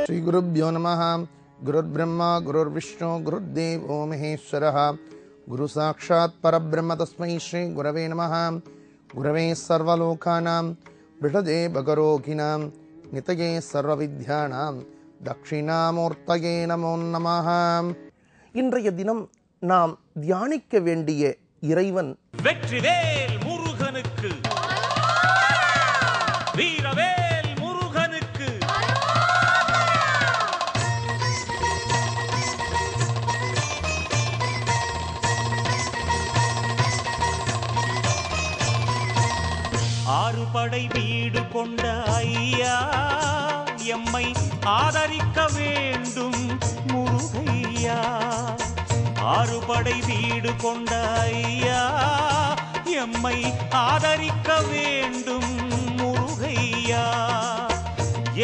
श्री गुरुभ्यो नमः। गुरुर्ब्रह्मा गुरुर्विष्णु गुरुर्देवो महेश्वरः। गुरु साक्षात् परब्रह्म तस्मै श्री गुरवे नमः। गुरवे सर्वलोकानां विषदे भगरोगिणां नितये सर्वविद्यानां दक्षिणामूर्तये नमो नमः। இன்றைய தினம் நாம் தியானிக்க வேண்டிய இறைவன் வெற்றிவேல் முருகனுக்கு, வீரவேல் முருகனுக்கு. ஆறு படை வீடு கொண்ட ஐயா, எம்மை ஆதரிக்க வேண்டும் முருகையா. ஆறு படை வீடு கொண்ட ஐயா, எம்மை ஆதரிக்க வேண்டும் முருகையா.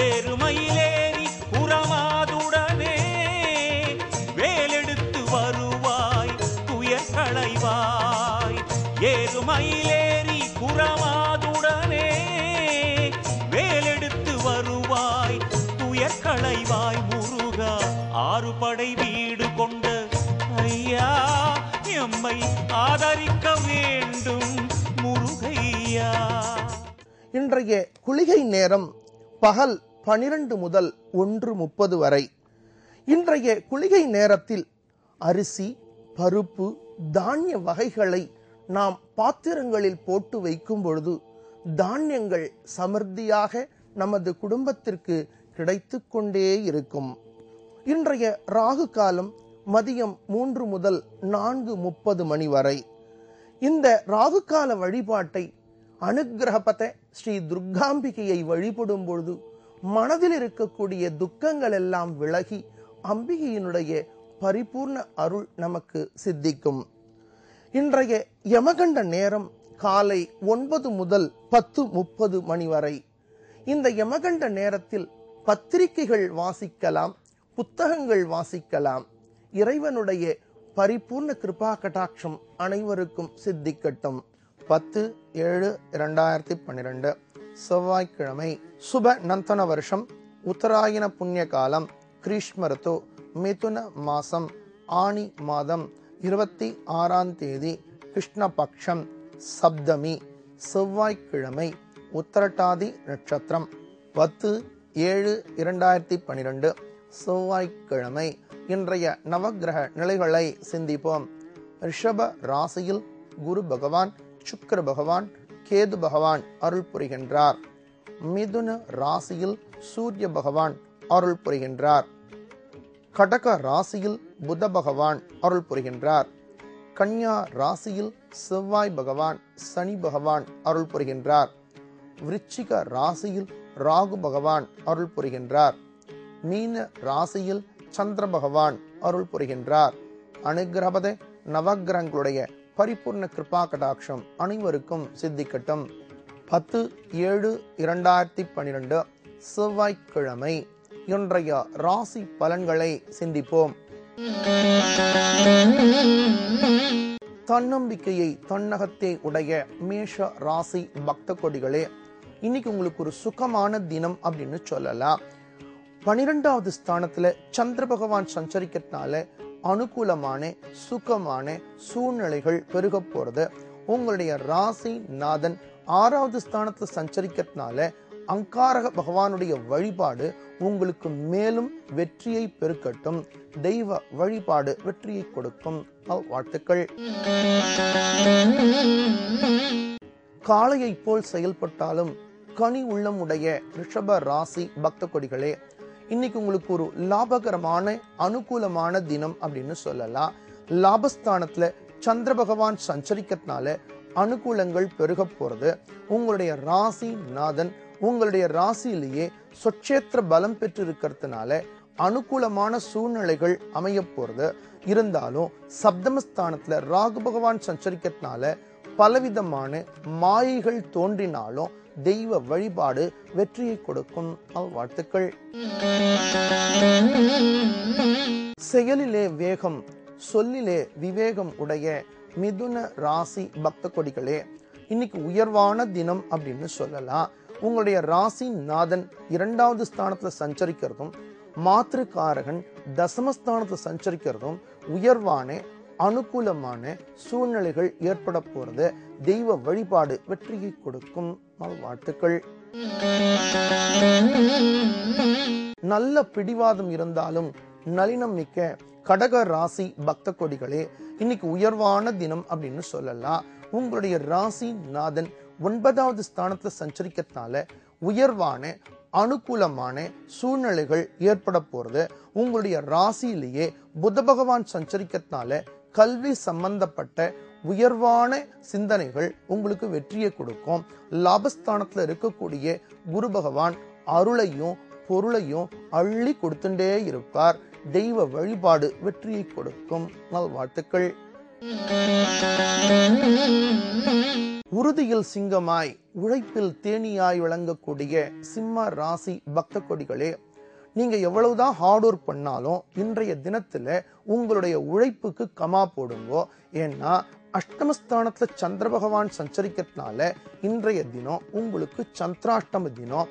ஏறுமயிலேறி உரமாதுடனே வேலெடுத்து வருவாய் துயர் களைவாய். ஏறுமயிலேறி உரமாதுடனே வேலெடுத்து வருவாய் துயர் களைவாய் முருகா. ஆறு படை வீடு கொண்ட ஐயா, எம்மை ஆதரிக்க வேண்டும் முருகையா. இன்றைய குளிகை நேரம் பகல் 12 முதல் 1:30 வரை. இன்றைய குளிகை நேரத்தில் அரிசி, பருப்பு, தானிய வகைகளை நாம் பாத்திரங்களில் போட்டு வைக்கும் பொழுது தானியங்கள் சமர்த்தியாக நமது குடும்பத்திற்கு கிடைத்து கொண்டே இருக்கும். இன்றைய ராகு காலம் மதியம் 3 முதல் 4:30 மணி வரை. இந்த ராகு கால வழிபாட்டை அனுக்கிரகபத ஸ்ரீ துர்காம்பிகையை வழிபடும் பொழுது மனதில் இருக்கக்கூடிய துக்கங்கள் எல்லாம் விலகி அம்பிகையினுடைய பரிபூர்ண அருள் நமக்கு சித்திக்கும். இன்றைய யமகண்ட நேரம் காலை 9 முதல் 10:30 மணி வரை. இந்த யமகண்ட நேரத்தில் பத்திரிகைகள் வாசிக்கலாம், புத்தகங்கள் வாசிக்கலாம். இறைவனுடைய பரிபூர்ண கிருபா கடாட்சம் அனைவருக்கும் சித்திக்கட்டும். 10/7/2012 செவ்வாய்க்கிழமை. சுப நந்தன வருஷம், உத்தராயண புண்ணிய காலம், கிரீஷ்ம ரித்து, மிதுன மாசம், ஆனி மாதம் 26ஆம் தேதி, கிருஷ்ணபக்ஷம், சப்தமி, செவ்வாய்க்கிழமை, உத்தரட்டாதி நட்சத்திரம். 10/7/2012 செவ்வாய்க்கிழமை. இன்றைய நவக்கிரக நிலைகளை சிந்திப்போம். ரிஷப ராசியில் குரு பகவான், சுக்கிர பகவான், கேது பகவான் அருள் புரிகின்றார். மிதுன ராசியில் சூரிய பகவான் அருள் புரிகின்றார். கடக ராசியில் புத பகவான் அருள் புரிகின்றார். கன்யா ராசியில் செவ்வாய் பகவான், சனி பகவான் அருள் புரிகின்றார். விருச்சிக ராசியில் ராகு பகவான் அருள் புரிகின்றார். மீன ராசியில் சந்திர பகவான் அருள் புரிகின்றார். அனுக்கிரகபத நவக்கிரகங்களுடைய பரிபூர்ண கிருபா கடாட்சம் அனைவருக்கும் சித்திக்கட்டும். 10/7/2012 செவ்வாய்க்கிழமை. இன்றைய ராசி பலன்களை சிந்திப்போம். தன்னம்பிக்கையை தன்னகத்தே உடைய மேஷ ராசி பக்த கொடிகளே, இன்னைக்கு உங்களுக்கு ஒரு சுகமான தினம் அப்படின்னு சொல்லலாம். 12வது ஸ்தானத்துல சந்திர பகவான் சஞ்சரிக்கிறதுனால அனுகூலமான சுகமான சூழ்நிலைகள் பெருக போறது. உங்களுடைய ராசி நாதன் 6வது ஸ்தானத்துல சஞ்சரிக்கிறதுனால அங்காரக பகவானுடைய வழிபாடு உங்களுக்கு மேலும் வெற்றியை பெருக்கட்டும். தெய்வ வழிபாடு வெற்றியை கொடுக்கும். வாழ்த்துக்கள். காளையை போல் செயல்பட்டாலும் கனி உள்ளம் உடைய ரிஷப ராசி பக்த கொடிகளே, இன்னைக்கு உங்களுக்கு ஒரு லாபகரமான அனுகூலமான தினம் அப்படின்னு சொல்லலாம். லாபஸ்தானத்துல சந்திர பகவான் சஞ்சரிக்கிறதுனால அனுகூலங்கள் பெருக போறது. உங்களுடைய ராசி நாதன் உங்களுடைய ராசியிலேயே சொச்சேத்திர பலம் பெற்று இருக்கிறதுனால அனுகூலமான சூழ்நிலைகள் அமைய போறது. இருந்தாலும் சப்தமஸ்தானத்துல ராகு பகவான் சஞ்சரிக்கிறதுனால பலவிதமான மாயைகள் தோன்றினாலும் தெய்வ வழிபாடு வெற்றியை கொடுக்கும். வாழ்த்துக்கள். செயலிலே வேகம், சொல்லிலே விவேகம் உடைய மிதுன ராசி பக்த கொடிகளே, இன்னைக்கு உயர்வான தினம் அப்படின்னு சொல்லலாம். உங்களுடைய ராசி நாதன் 2வது ஸ்தானத்துல சஞ்சரிக்கிறதும் மாத்திருக்காரகன் தசமஸ்தானத்துல சஞ்சரிக்கிறதும் உயர்வான அனுகூலமான சூழ்நிலைகள் ஏற்பட போறது. தெய்வ வழிபாடு வெற்றியை கொடுக்கும். வாழ்த்துக்கள். நல்ல பிடிவாதம் இருந்தாலும் நளினம் மிக்க கடக ராசி பக்த கொடிகளே, இன்னைக்கு உயர்வான தினம் அப்படின்னு சொல்லலாம். உங்களுடைய ராசி நாதன் 9வது ஸ்தானத்துல சஞ்சரிக்கிறதுனால உயர்வான அனுகூலமான சூழ்நிலைகள் ஏற்பட போறது. உங்களுடைய ராசியிலேயே புத பகவான் சஞ்சரிக்கிறதுனால கல்வி சம்பந்தப்பட்ட உயர்வான சிந்தனைகள் உங்களுக்கு வெற்றியை கொடுக்கும். லாபஸ்தானத்துல இருக்கக்கூடிய குரு பகவான் அருளையும் பொருளையும் அள்ளி கொடுத்துட்டே இருப்பார். தெய்வ வழிபாடு வெற்றியை கொடுக்கும். நல்வாழ்த்துக்கள். உறுதியில் சிங்கமாய் உழைப்பில் தேனியாய் விளங்கக்கூடிய சிம்ம ராசி பக்த கொடிகளே, நீங்க எவ்வளவுதான் ஹார்ட் ஒர்க் பண்ணாலும் இன்றைய தினத்துல உங்களுடைய உழைப்புக்கு கமா போடுங்கோ. ஏன்னா அஷ்டமஸ்தானத்துல சந்திர பகவான் சஞ்சரிக்கிறதுனால இன்றைய தினம் உங்களுக்கு சந்திராஷ்டம தினம்.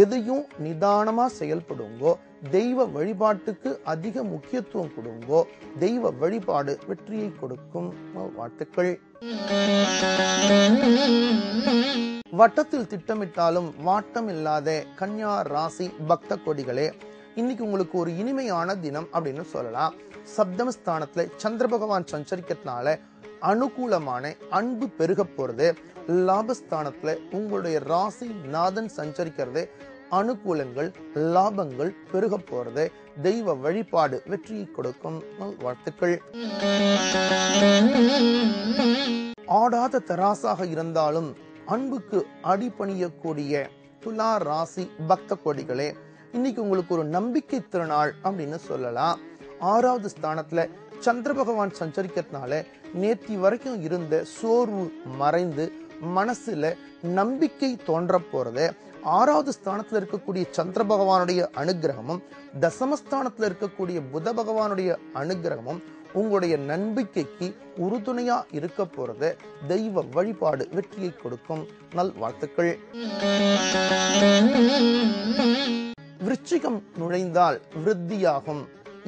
எதையும் நிதானமா செயல்படுங்கோ. தெய்வ வழிபாட்டுக்கு அதிக முக்கியத்துவம் கொடுங்கோ. தெய்வ வழிபாடு வெற்றியை கொடுக்கும். வாழ்த்துக்கள். வட்டத்தில் திட்டமிட்டாலும் வாட்டம் இல்லாத கன்னியா ராசி பக்த கொடிகளே, இன்னைக்கு உங்களுக்கு ஒரு இனிமையான தினம் அப்படின்னு சொல்லலாம். சப்தமஸ்தானத்துல சந்திர பகவான் சஞ்சரிக்கிறதுனால அனுகூலமான அன்பு பெருக போறது. லாபஸ்தானத்துல உங்களுடைய ராசி நாதன் சஞ்சரிக்கிறது. அனுகூலங்கள் லாபங்கள் பெருக போறது. தெய்வ வழிபாடு வெற்றியை கொடுக்கும். வாழ்த்துக்கள். ஆடாத தராசாக இருந்தாலும் அன்புக்கு அடிபணியக்கூடிய துலா ராசி பக்த கொடிகளே, இன்னைக்கு உங்களுக்கு ஒரு நம்பிக்கை திருநாள் அப்படின்னு சொல்லலாம். 6வது ஸ்தானத்துல சந்திர பகவான் சஞ்சரிக்கிறதுனால நேத்தி வரைக்கும் இருந்த சோர்வு மறைந்து மனசுல நம்பிக்கை தோன்ற போறது. 6வது ஸ்தானத்துல இருக்கக்கூடிய சந்திர பகவானுடைய அனுகிரகமும் தசமஸ்தானத்துல இருக்கக்கூடிய புத பகவானுடைய அனுகிரகமும் உங்களுடைய நம்பிக்கைக்கு உறுதுணையா இருக்க போறது. தெய்வ வழிபாடு வெற்றியை கொடுக்கும். நல்வாழ்த்துக்கள். விருச்சிகம் நுழைந்தால் விருத்தியாகும்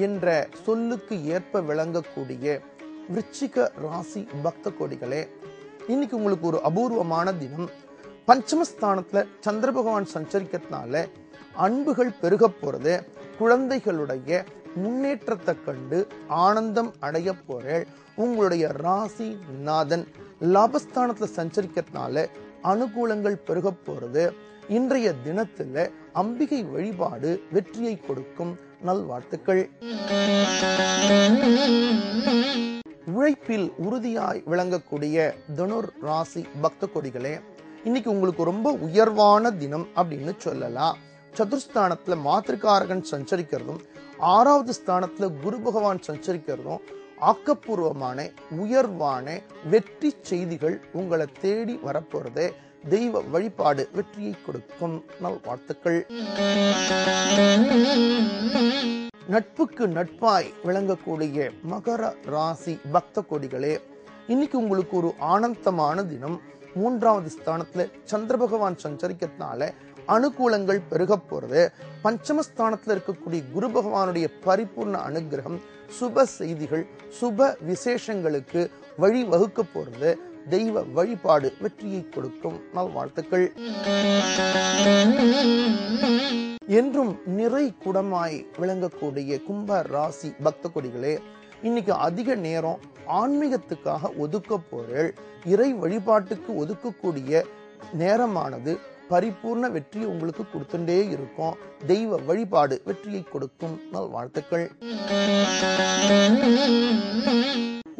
என்ற சொல்லுக்கு ஏற்ப விளங்கக்கூடிய விருச்சிக ராசி பக்த கொடிகளே, இன்னைக்கு உங்களுக்கு ஒரு அபூர்வமான தினம். பஞ்சமஸ்தானத்துல சந்திர பகவான் சஞ்சரிக்கிறதுனால அன்புகள் பெருக போறது. குழந்தைகளுடைய முன்னேற்றத்தை கண்டு ஆனந்தம் அடைய போறேன். உங்களுடைய ராசி நாதன் லாபஸ்தானத்துல சஞ்சரிக்கிறதுனால அனுகூலங்கள் பெருக போறது. இன்றைய தினத்துல அம்பிகை வழிபாடு வெற்றியை கொடுக்கும். நல்வாழ்த்துக்கள். உழைப்பில் உறுதியாய் விளங்கக்கூடிய தனுர் ராசி பக்த கொடிகளே, இன்னைக்கு உங்களுக்கு ரொம்ப உயர்வான தினம் அப்படின்னு சொல்லலாம். சதுர்ஸ்தானத்துல மாத்திருக்காரகன் சஞ்சரிக்கிறதும் 6வது ஸ்தானத்துல குரு பகவான் சஞ்சரிக்கிறதும் ஆக்கப்பூர்வமான உயர்வான வெற்றி செய்திகள் உங்களை தேடி வரப்போறது. தெய்வ வழிபாடு வெற்றியை கொடுக்கும். நல்வாழ்த்துக்கள். நட்புக்கு நட்பாய் விளங்கக்கூடிய மகர ராசி பக்த கொடிகளே, இன்னைக்கு உங்களுக்கு ஒரு ஆனந்தமான தினம். 3வது ஸ்தானத்துல சந்திர பகவான் சஞ்சரிக்கிறதுனால அனுகூலங்கள் பெருக போறது. பஞ்சமஸ்தானத்துல இருக்கக்கூடிய குரு பகவானுடைய பரிபூர்ண அனுகிரகம் சுப செய்திகள் சுப விசேஷங்களுக்கு வழி வகுக்க போறது. தெய்வ வழிபாடு வெற்றியை கொடுக்கும். நல்வாழ்த்துக்கள். என்றும் நிறை குடமாய் விளங்கக்கூடிய கும்ப ராசி பக்த கொடிகளே, இன்னைக்கு அதிக நேரம் ஆன்மீகத்துக்காக ஒதுக்க போறேள். இறை வழிபாட்டுக்கு ஒதுக்கக்கூடிய நேரமானது பரிபூர்ண வெற்றி உங்களுக்கு கொடுத்துட்டே இருக்கும். தெய்வ வழிபாடு வெற்றியை கொடுக்கும். நல்வாழ்த்துக்கள்.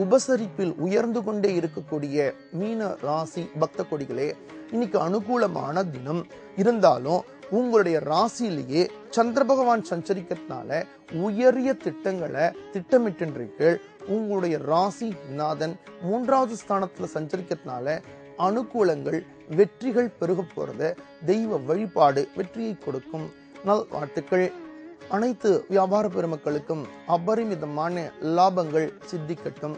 உபசரிப்பில் உயர்ந்து கொண்டே இருக்கக்கூடிய மீன ராசி பக்த கொடிகளே, இன்னைக்கு அனுகூலமான தினம். இருந்தாலும் உங்களுடைய ராசியிலேயே சந்திர பகவான் சஞ்சரிக்கிறதுனால உயரிய திட்டங்களை திட்டமிட்டிருக்கீர்கள். உங்களுடைய ராசி நாதன் 3வது ஸ்தானத்துல சஞ்சரிக்கிறதுனால அனுகூலங்கள் வெற்றிகள் பெருக போறது. தெய்வ வழிபாடு வெற்றியை கொடுக்கும். நல்வாழ்த்துக்கள். அனைத்து வியாபார பெருமக்களுக்கும் அபரிமிதமான லாபங்கள் சித்திக்கட்டும்.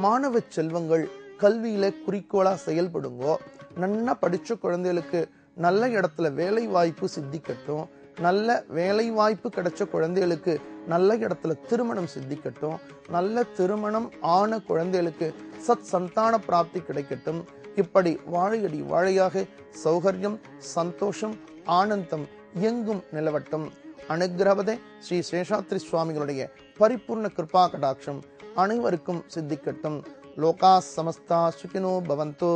மாணவ செல்வங்கள் கல்வியில குறிக்கோளா செயல்படுங்கோ. நன்னா படிச்ச குழந்தைகளுக்கு நல்ல இடத்துல வேலை வாய்ப்பு சித்திக்கட்டும். நல்ல வேலை வாய்ப்பு கிடைச்ச குழந்தைகளுக்கு நல்ல இடத்துல திருமணம் சித்திக்கட்டும். நல்ல திருமணம் ஆன குழந்தைகளுக்கு சத் சந்தான பிராப்தி கிடைக்கட்டும். இப்படி வாழையடி வாழையாக சௌகரியம், சந்தோஷம், ஆனந்தம் எங்கும் நிலவட்டும். அனுக்கிரகவதே ஸ்ரீ சேஷாத்ரி சுவாமிகளுடைய பரிபூர்ண கிருபா கடாட்சம் அனைவருக்கும் சித்திக்கட்டும். லோகா சமஸ்தா சுகினோ பவந்தோ.